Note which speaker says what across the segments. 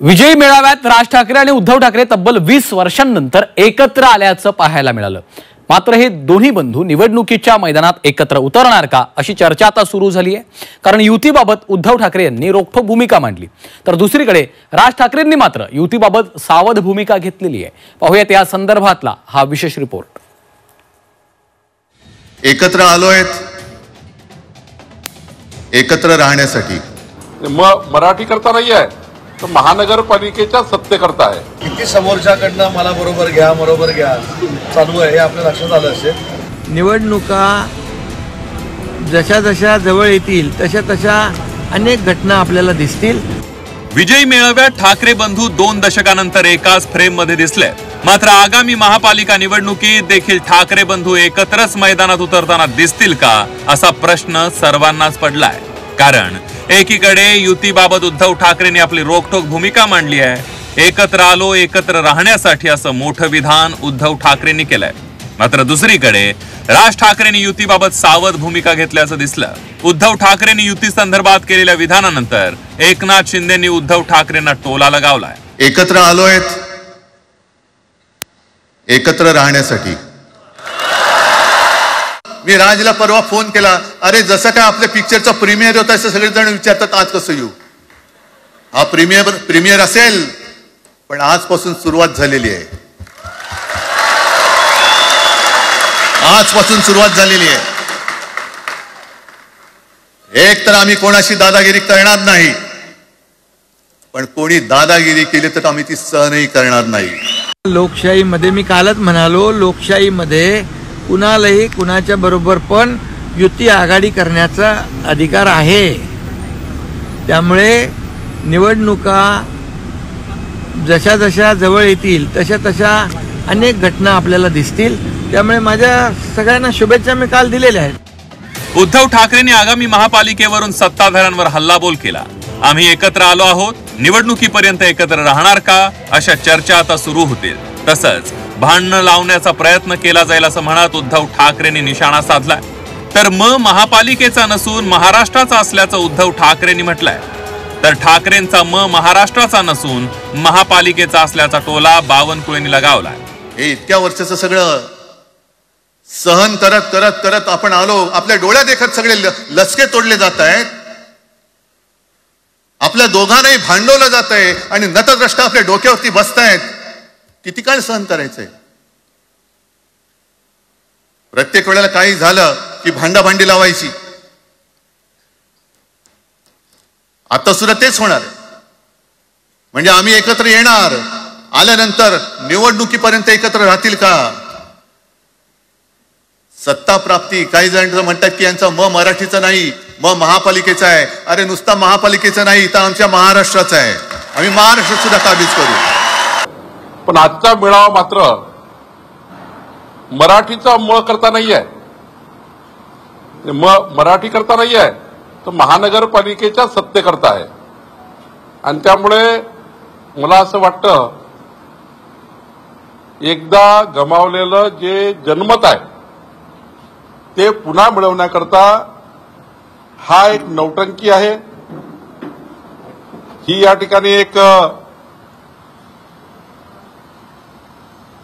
Speaker 1: विजयी मेळाव्यात राज ठाकरे आणि उद्धव ठाकरे तब्बल 20 वर्षांनंतर एकत्र आल्याचं पाहायला मिळालं। मात्र हे दोन्ही बंधू निवडणुकीच्या मैदानात एकत्र उतरणार का अशी चर्चा आता सुरू झाली आहे। कारण युतीबाबत उद्धव ठाकरे यांनी रोखठोक भूमिका मांडली, तर दुसरीकडे राज ठाकरेंनी मात्र युतीबाबत सावध भूमिका घेतलेली आहे। पाहूयात या संदर्भातला हा विशेष रिपोर्ट।
Speaker 2: एकत्र आलोय एकत्र राहण्यासाठी।
Speaker 3: मराठी करता नाही आहे तर महानगरपालिकेच्या सत्तेकरता आहे।
Speaker 4: किती समोरच्याकडनं मला बरोबर घ्या चालू आहे हे आपल्या लक्षात आलं असेल।
Speaker 5: निवडणुका जशा जशा जवळ येतील तशा तशा अनेक घटना आपल्याला दिसतील।
Speaker 6: विजयी मेळाव्यात ठाकरे बंधू 2 दशकानंतर एकाच फ्रेम मध्ये दिसले। मात्र आगामी महापालिका निवडणुकीत देखील ठाकरे बंधू एकत्रच मैदानात उतरताना दिसतील का असा प्रश्न सर्वांनाच पडलाय। कारण एकीकडे युतीबाबत उद्धव ठाकरेंनी आपली रोखठोक भूमिका मांडली आहे। एकत्र आलो एकत्र राहण्यासाठी असं मोठं विधान उद्धव ठाकरेंनी केलंय। मात्र दुसरीकडे राज ठाकरेंनी युतीबाबत सावध भूमिका घेतल्याचं दिसलं। उद्धव ठाकरेंनी युती संदर्भात केलेल्या विधानानंतर एकनाथ शिंदेंनी उद्धव ठाकरेंना टोला लगावलाय।
Speaker 2: एकत्र आलोय एकत्र राहण्यासाठी। मी राजला परवा फोन केला, अरे जसं काय आपल्या पिक्चरचा प्रीमियर होता असं सगळेजण विचारतात आज कसं येऊ। हा प्रीमियर असेल पण आजपासून सुरुवात झालेली आहे। आजपासून सुरुवात झालेली आहे। एक तर आम्ही कोणाशी दादागिरी करणार नाही, पण कोणी दादागिरी केली तर आम्ही ती सहनही करणार नाही।
Speaker 5: लोकशाहीमध्ये मी कालच म्हणालो, लोकशाहीमध्ये कुणालाही कुणाच्या बरोबर पण युती आघाडी करण्याचा अधिकार आहे। त्यामुळे निवडणुका जशा जशा जवळ येतील तशा तशा अनेक घटना आपल्याला दिसतील। त्यामुळे माझ्या सगळ्यांना शुभेच्छा मी काल दिलेल्या आहेत।
Speaker 6: उद्धव ठाकरेंनी आगामी महापालिकेवरून सत्ताधाऱ्यांवर हल्लाबोल केला। आम्ही एकत्र आलो आहोत, निवडणुकीपर्यंत एकत्र राहणार का अशा चर्चा आता सुरू होतील। तसंच भांडण लावण्याचा प्रयत्न केला जाईल असं म्हणत उद्धव ठाकरेंनी निशाणा साधलाय। तर महापालिकेचा नसून महाराष्ट्राचा असल्याचं उद्धव ठाकरेंनी म्हटलंय। तर ठाकरेंचा महाराष्ट्राचा नसून महापालिकेचा असल्याचा टोला बावनकुळेंनी लगावलाय।
Speaker 2: हे इतक्या वर्षाचं सगळं सहन करत करत करत आपण आलो, आपल्या डोळ्या देखत सगळे लचके तोडले जात आहेत, आपल्या दोघांनाही भांडवलं जात आहे आणि नतद्रष्टा आपल्या डोक्यावरती बसतायत। किती काळ सहन करायचंय? प्रत्येक वेळेला काही झालं की भांडाभांडी लावायची। आता सुद्धा तेच होणार आहे। म्हणजे आम्ही एकत्र येणार, आल्यानंतर निवडणुकीपर्यंत एकत्र राहतील का? सत्ता प्राप्ती, काही जण म्हणतात की यांचा मराठीचा नाही, महापालिकेचा आहे। अरे नुसता महापालिकेचा नाही, तर आमच्या महाराष्ट्राचा आहे। आम्ही महाराष्ट्र सुद्धा काबीज करू।
Speaker 3: पण आजचा मेळावा मात्र मराठीचा करता नाही आहे, मराठी करता नाही आहे तर महानगरपालिकेच्या सत्तेकरता आहे। आणि त्यामुळे मला असं वाटतं एकदा गमावलेलं जे जनमत आहे ते पुन्हा मिळवण्याकरता हा एक नौटंकी आहे। ही या ठिकाणी एक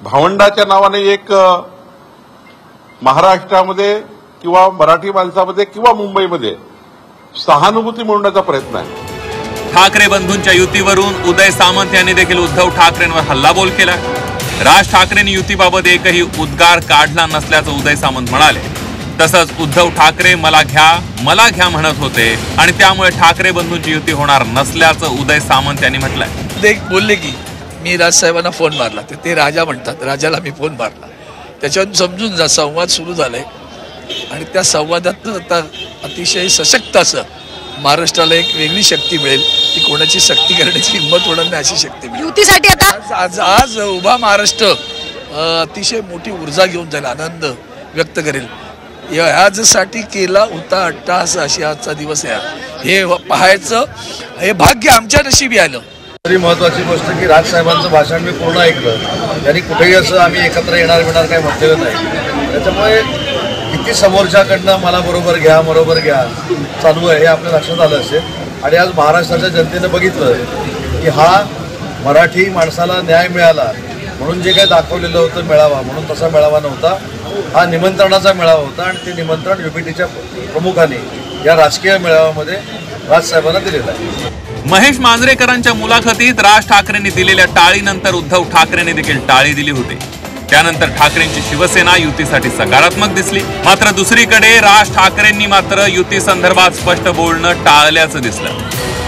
Speaker 3: भावंडाच्या नावाने एक महाराष्ट्रामध्ये किंवा मराठी माणसामध्ये किंवा मुंबईमध्ये सहानुभूती मिळवण्याचा प्रयत्न आहे।
Speaker 6: ठाकरे बंधूंच्या युतीवरून उदय सामंत यांनी देखील उद्धव ठाकरेंवर हल्लाबोल केला। राज ठाकरेंनी युतीबाबत एकही उद्गार काढला नसल्याचं उदय सामंत म्हणाले। तसंच उद्धव ठाकरे मला घ्या म्हणत होते आणि त्यामुळे ठाकरे बंधूंची युती होणार नसल्याचं उदय सामंत यांनी म्हटलंय।
Speaker 7: ते बोलले की मी राजसाहेबांना फोन मारला, ते राजा म्हणतात, राजाला मी फोन मारला, त्याच्यावरून समजून जा संवाद सुरू झालाय। आणि त्या संवादातून आता अतिशय सशक्त असं महाराष्ट्राला एक वेगळी शक्ती मिळेल, ती कोणाची शक्ती करण्याची हिंमत होणार नाही अशी शक्ती मिळेल
Speaker 8: युतीसाठी। आता
Speaker 7: आज उभा महाराष्ट्र अतिशय मोठी ऊर्जा घेऊन जाईल, आनंद व्यक्त करेल। ह्यासाठी केला होता अट्टाहास अशी आजचा दिवस आहे। हे पाहायचं हे भाग्य आमच्या नशिबी आलं।
Speaker 4: तरी महत्वाची गोष्ट की राजसाहेबांचं भाषण मी पूर्ण ऐकलं, त्यांनी कुठेही असं आम्ही एकत्र येणार काही म्हटलेलं नाही। त्याच्यामुळे किती समोरच्याकडनं मला बरोबर घ्या चालू आहे हे आपल्या लक्षात आलं असेल। आणि आज महाराष्ट्राच्या जनतेने बघितलं की हा मराठी माणसाला न्याय मिळाला म्हणून जे काही दाखवलेलं होतं मेळावा म्हणून तसा मेळावा नव्हता, हा निमंत्रणाचा मेळावा होता आणि ते निमंत्रण युपीटीच्या प्रमुखांनी या राजकीय मेळाव्यामध्ये राजसाहेबांना दिलेलं आहे.
Speaker 6: महेश मांजरेकरांच्या मुलाखतीत राज ठाकरेंनी दिलेल्या टाळीनंतर उद्धव ठाकरेंनी देखील टाळी दिली होती. त्यानंतर ठाकरेंची शिवसेना युतीसाठी सकारात्मक दिसली. मात्र दुसरीकडे राज ठाकरेंनी मात्र युती संदर्भात स्पष्ट बोलणं टाळल्याचं दिसलं.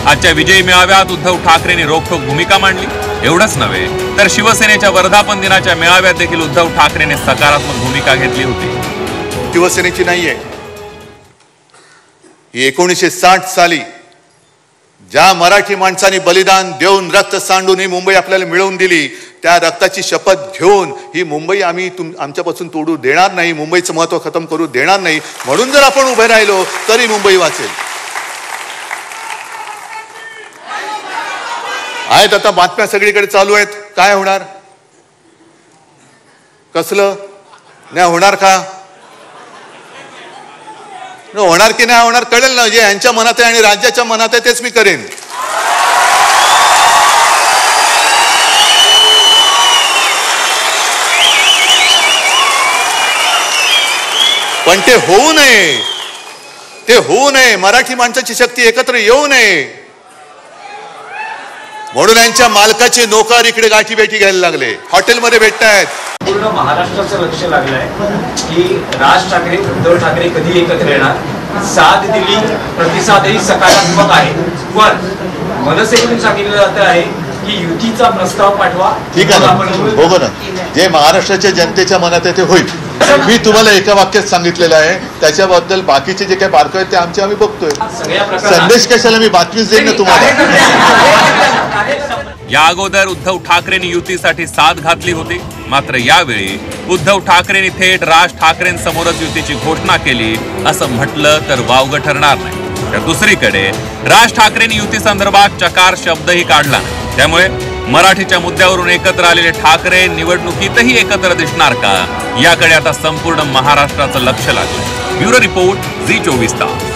Speaker 6: आजच्या विजयी मेळाव्यात उद्धव ठाकरेंनी रोखठोक भूमिका मांडली. एवढंच नव्हे तर शिवसेनेच्या वर्धापन दिनाच्या मेळाव्यात देखील उद्धव ठाकरेंनी सकारात्मक भूमिका घेतली होती.
Speaker 2: शिवसेनेची नाहीये ही 1960 साली ज्या मराठी माणसांनी बलिदान देऊन रक्त सांडून ही मुंबई आपल्याला मिळवून दिली, त्या रक्ताची शपथ घेऊन ही मुंबई आम्ही आमच्यापासून तोडू देणार नाही, मुंबईचं महत्व खतम करू देणार नाही. म्हणून जर आपण उभे राहिलो तरी मुंबई वाचेल. आहेत आता बातम्या सगळीकडे चालू आहेत. काय होणार, कसलं नाही होणार का, होणार की नाही होणार कळेल ना. जे यांच्या मनात आहे आणि राज्याच्या मनात आहे तेच मी करेन. पण ते होऊ नये, ते होऊ नये. मराठी माणसाची शक्ती एकत्र येऊ नये म्हणून यांच्या मालकाचे नोकर इकडे गाठी भेटी घ्यायला लागले, हॉटेलमध्ये भेटतायत.
Speaker 8: पूर्ण महाराष्ट्राचं लक्ष लागलंय की राज ठाकरे उद्धव ठाकरे कधी एकत्र येणार. साथ दिली, प्रतिसादही सकारात्मक आहे, पण मनसेकडून सांगितलं जात आहे की युतीचा प्रस्ताव पाठवा.
Speaker 2: ठीक आहे ना, बघू ना जे महाराष्ट्राच्या जनतेच्या मनात आहे ते होईल. मी तुम्हाला एका वाक्यात सांगितलेलं आहे, त्याच्याबद्दल बाकीचे जे काही बारकावे आहेत ते आमचे आम्ही बघतोय. संदेश कशाला मी बातमीच देईन ना तुम्हाला.
Speaker 6: या अगोदर उद्धव ठाकरेंनी युतीसाठी साथ घातली होती. मात्र यावेळी उद्धव ठाकरेंनी थेट राज ठाकरेंसमोरच युतीची घोषणा केली असं म्हटलं तर वावगं ठरणार नाही. तर दुसरीकडे राज ठाकरेंनी युती संदर्भात चकार शब्दही काढला. त्यामुळे मराठीच्या मुद्द्यावरून एकत्र आलेले ठाकरे निवडणुकीतही एकत्र दिसणार का, याकडे आता संपूर्ण महाराष्ट्राचं लक्ष लागलंय. ब्युरो रिपोर्ट, झी 24 तास.